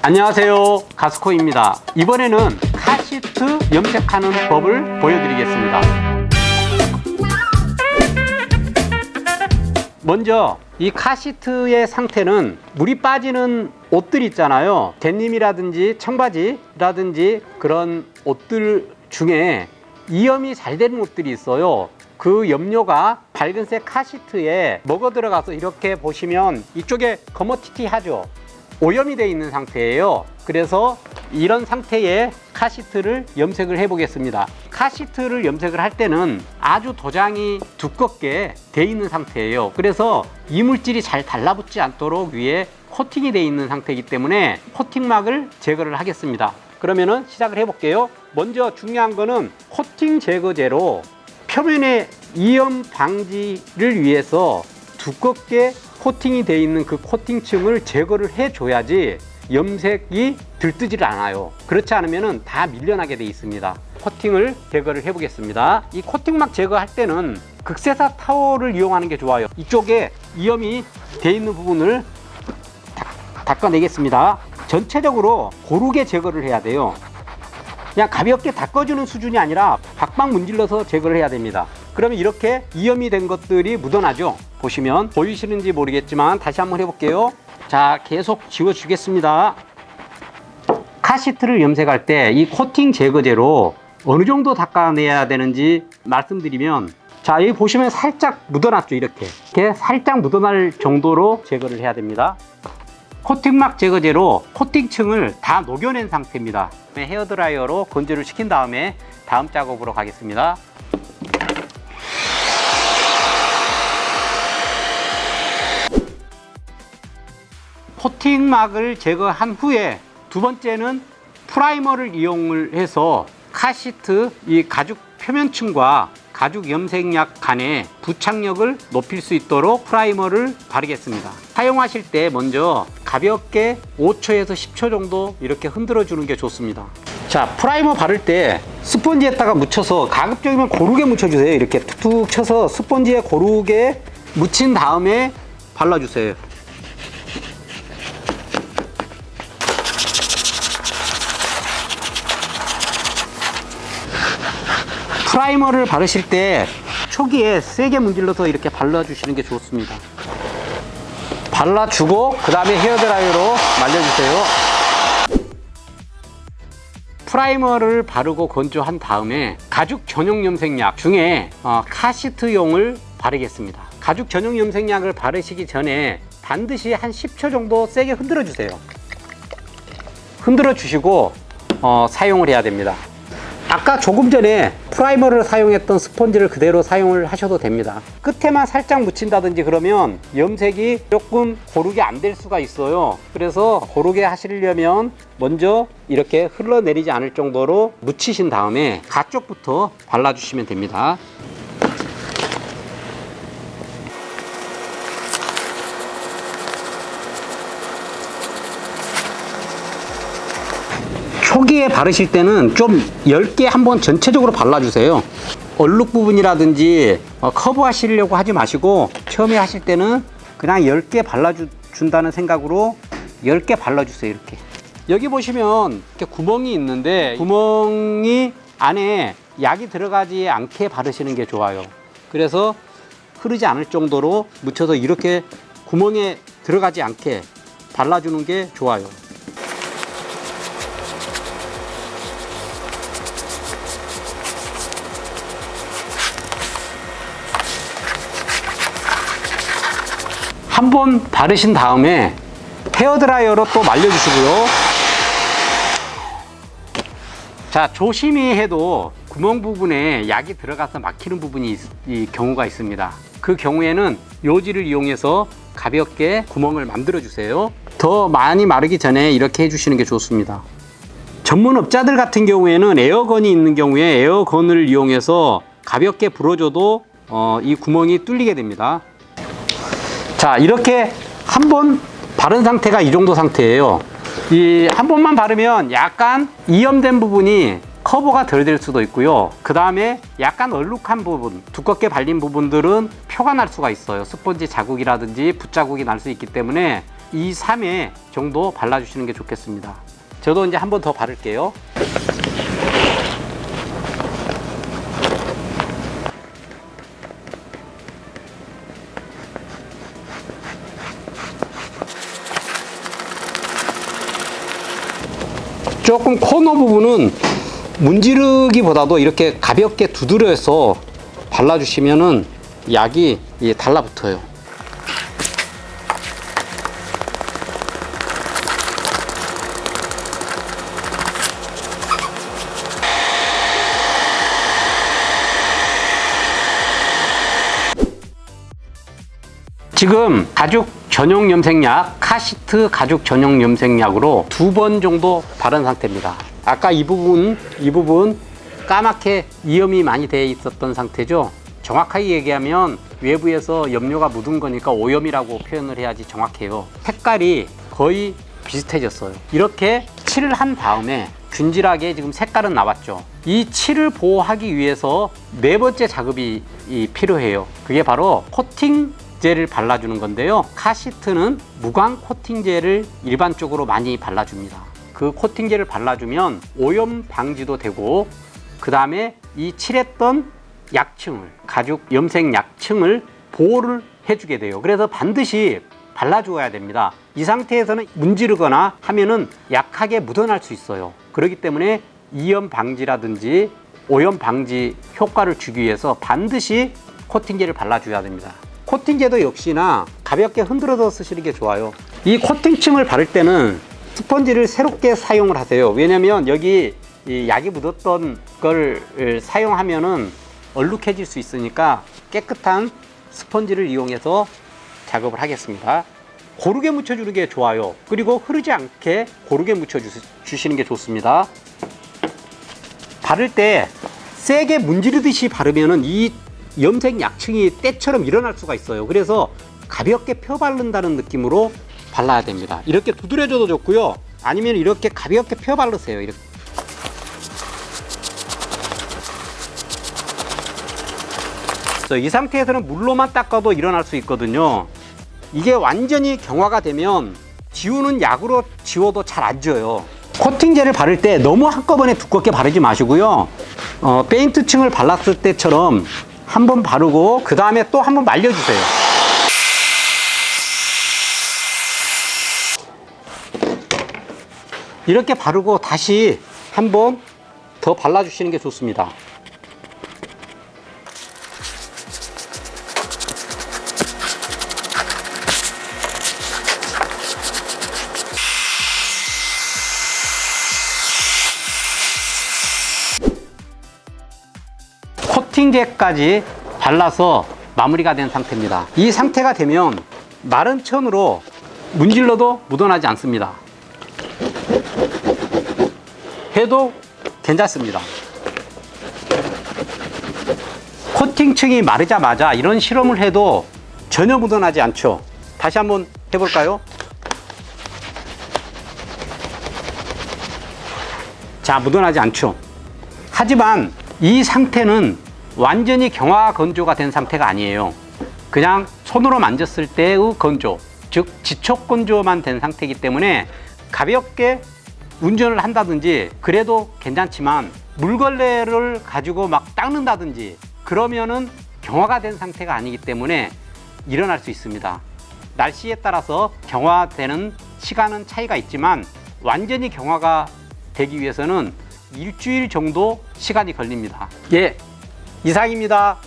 안녕하세요, 가스코입니다. 이번에는 카시트 염색하는 법을 보여드리겠습니다. 먼저 이 카시트의 상태는 물이 빠지는 옷들 있잖아요. 데님이라든지 청바지라든지 그런 옷들 중에 이염이 잘 되는 옷들이 있어요. 그 염료가 밝은색 카시트에 먹어 들어가서 이렇게 보시면 이쪽에 거머티티하죠. 오염이 되어 있는 상태예요. 그래서 이런 상태의 카시트를 염색을 해 보겠습니다. 카시트를 염색을 할 때는 아주 도장이 두껍게 되어 있는 상태예요. 그래서 이물질이 잘 달라붙지 않도록 위에 코팅이 되어 있는 상태이기 때문에 코팅막을 제거를 하겠습니다. 그러면은 시작을 해 볼게요. 먼저 중요한 거는 코팅 제거제로 표면의 이염 방지를 위해서 두껍게 코팅이 되어 있는 그 코팅층을 제거를 해줘야지 염색이 들뜨질 않아요. 그렇지 않으면 다 밀려나게 되어 있습니다. 코팅을 제거를 해 보겠습니다. 이 코팅막 제거할 때는 극세사 타월을 이용하는 게 좋아요. 이쪽에 이염이 되어 있는 부분을 닦아내겠습니다. 전체적으로 고르게 제거를 해야 돼요. 그냥 가볍게 닦아주는 수준이 아니라 박박 문질러서 제거를 해야 됩니다. 그러면 이렇게 이염이 된 것들이 묻어나죠. 보시면 보이시는지 모르겠지만 다시 한번 해볼게요. 자, 계속 지워주겠습니다. 카시트를 염색할 때 이 코팅 제거제로 어느 정도 닦아내야 되는지 말씀드리면, 자, 여기 보시면 살짝 묻어났죠. 이렇게 살짝 묻어날 정도로 제거를 해야 됩니다. 코팅막 제거제로 코팅층을 다 녹여낸 상태입니다. 헤어드라이어로 건조를 시킨 다음에 다음 작업으로 가겠습니다. 코팅막을 제거한 후에 두 번째는 프라이머를 이용을 해서 카시트 이 가죽 표면층과 가죽 염색약 간의 부착력을 높일 수 있도록 프라이머를 바르겠습니다. 사용하실 때 먼저 가볍게 5초에서 10초 정도 이렇게 흔들어 주는 게 좋습니다. 자, 프라이머 바를 때 스펀지에다가 묻혀서 가급적이면 고르게 묻혀주세요. 이렇게 툭툭 쳐서 스펀지에 고르게 묻힌 다음에 발라주세요. 프라이머를 바르실 때 초기에 세게 문질러서 이렇게 발라주시는 게 좋습니다. 발라주고 그 다음에 헤어드라이어로 말려주세요. 프라이머를 바르고 건조한 다음에 가죽 전용 염색약 중에 카시트용을 바르겠습니다. 가죽 전용 염색약을 바르시기 전에 반드시 한 10초 정도 세게 흔들어 주세요. 흔들어 주시고 사용을 해야 됩니다. 아까 조금 전에 프라이머를 사용했던 스펀지를 그대로 사용을 하셔도 됩니다. 끝에만 살짝 묻힌다든지 그러면 염색이 조금 고르게 안 될 수가 있어요. 그래서 고르게 하시려면 먼저 이렇게 흘러내리지 않을 정도로 묻히신 다음에 가쪽부터 발라주시면 됩니다. 초기에 바르실 때는 좀 얇게 한번 전체적으로 발라주세요. 얼룩 부분이라든지 커브 하시려고 하지 마시고 처음에 하실 때는 그냥 얇게 발라준다는 생각으로 얇게 발라주세요. 이렇게 여기 보시면 이렇게 구멍이 있는데 구멍이 안에 약이 들어가지 않게 바르시는 게 좋아요. 그래서 흐르지 않을 정도로 묻혀서 이렇게 구멍에 들어가지 않게 발라주는 게 좋아요. 한번 바르신 다음에 헤어드라이어로 또 말려주시고요. 자, 조심히 해도 구멍 부분에 약이 들어가서 막히는 부분이 경우가 있습니다. 그 경우에는 요지를 이용해서 가볍게 구멍을 만들어 주세요. 더 많이 마르기 전에 이렇게 해주시는 게 좋습니다. 전문업자들 같은 경우에는 에어건이 있는 경우에 에어건을 이용해서 가볍게 불어줘도 이 구멍이 뚫리게 됩니다. 자, 이렇게 한 번 바른 상태가 이 정도 상태예요. 이 한 번만 바르면 약간 이염된 부분이 커버가 덜 될 수도 있고요. 그 다음에 약간 얼룩한 부분, 두껍게 발린 부분들은 표가 날 수가 있어요. 스펀지 자국이라든지 붓자국이 날 수 있기 때문에 2, 3회 정도 발라주시는 게 좋겠습니다. 저도 이제 한 번 더 바를게요. 조금 코너 부분은 문지르기보다도 이렇게 가볍게 두드려서 발라주시면은 약이 달라붙어요. 지금 가죽 전용 염색약, 카시트 가죽 전용 염색약으로 2번 정도 바른 상태입니다. 아까 이 부분 까맣게 이염이 많이 되어 있었던 상태죠. 정확하게 얘기하면 외부에서 염료가 묻은 거니까 오염이라고 표현을 해야지 정확해요. 색깔이 거의 비슷해졌어요. 이렇게 칠을 한 다음에 균질하게 지금 색깔은 나왔죠. 이 칠을 보호하기 위해서 네 번째 작업이 필요해요. 그게 바로 코팅 젤을 발라주는 건데요. 카시트는 무광 코팅젤을 일반적으로 많이 발라줍니다. 그 코팅젤을 발라주면 오염 방지도 되고, 그 다음에 이 칠했던 약층을, 가죽 염색 약층을 보호를 해주게 돼요. 그래서 반드시 발라주어야 됩니다. 이 상태에서는 문지르거나 하면은 약하게 묻어날 수 있어요. 그렇기 때문에 이염 방지라든지 오염 방지 효과를 주기 위해서 반드시 코팅젤을 발라줘야 됩니다. 코팅제도 역시나 가볍게 흔들어서 쓰시는 게 좋아요. 이 코팅층을 바를 때는 스펀지를 새롭게 사용을 하세요. 왜냐면 여기 이 약이 묻었던 걸 사용하면은 얼룩해질 수 있으니까 깨끗한 스펀지를 이용해서 작업을 하겠습니다. 고르게 묻혀주는 게 좋아요. 그리고 흐르지 않게 고르게 묻혀주시는 게 좋습니다. 바를 때 세게 문지르듯이 바르면은 이 염색 약층이 때처럼 일어날 수가 있어요. 그래서 가볍게 펴 바른다는 느낌으로 발라야 됩니다. 이렇게 두드려줘도 좋고요. 아니면 이렇게 가볍게 펴 바르세요. 이렇게. 이 상태에서는 물로만 닦아도 일어날 수 있거든요. 이게 완전히 경화가 되면 지우는 약으로 지워도 잘 안 지워요. 코팅젤을 바를 때 너무 한꺼번에 두껍게 바르지 마시고요. 페인트층을 발랐을 때처럼 한번 바르고 그 다음에 또 한번 말려주세요. 이렇게 바르고 다시 한번 더 발라주시는 게 좋습니다. 코팅제까지 발라서 마무리가 된 상태입니다. 이 상태가 되면 마른 천으로 문질러도 묻어나지 않습니다. 해도 괜찮습니다. 코팅층이 마르자마자 이런 실험을 해도 전혀 묻어나지 않죠. 다시 한번 해볼까요? 자, 묻어나지 않죠. 하지만 이 상태는 완전히 경화 건조가 된 상태가 아니에요. 그냥 손으로 만졌을 때의 건조, 즉 지촉 건조만 된 상태이기 때문에 가볍게 운전을 한다든지 그래도 괜찮지만 물걸레를 가지고 막 닦는다든지 그러면은 경화가 된 상태가 아니기 때문에 일어날 수 있습니다. 날씨에 따라서 경화되는 시간은 차이가 있지만 완전히 경화가 되기 위해서는 일주일 정도 시간이 걸립니다. 예, 이상입니다.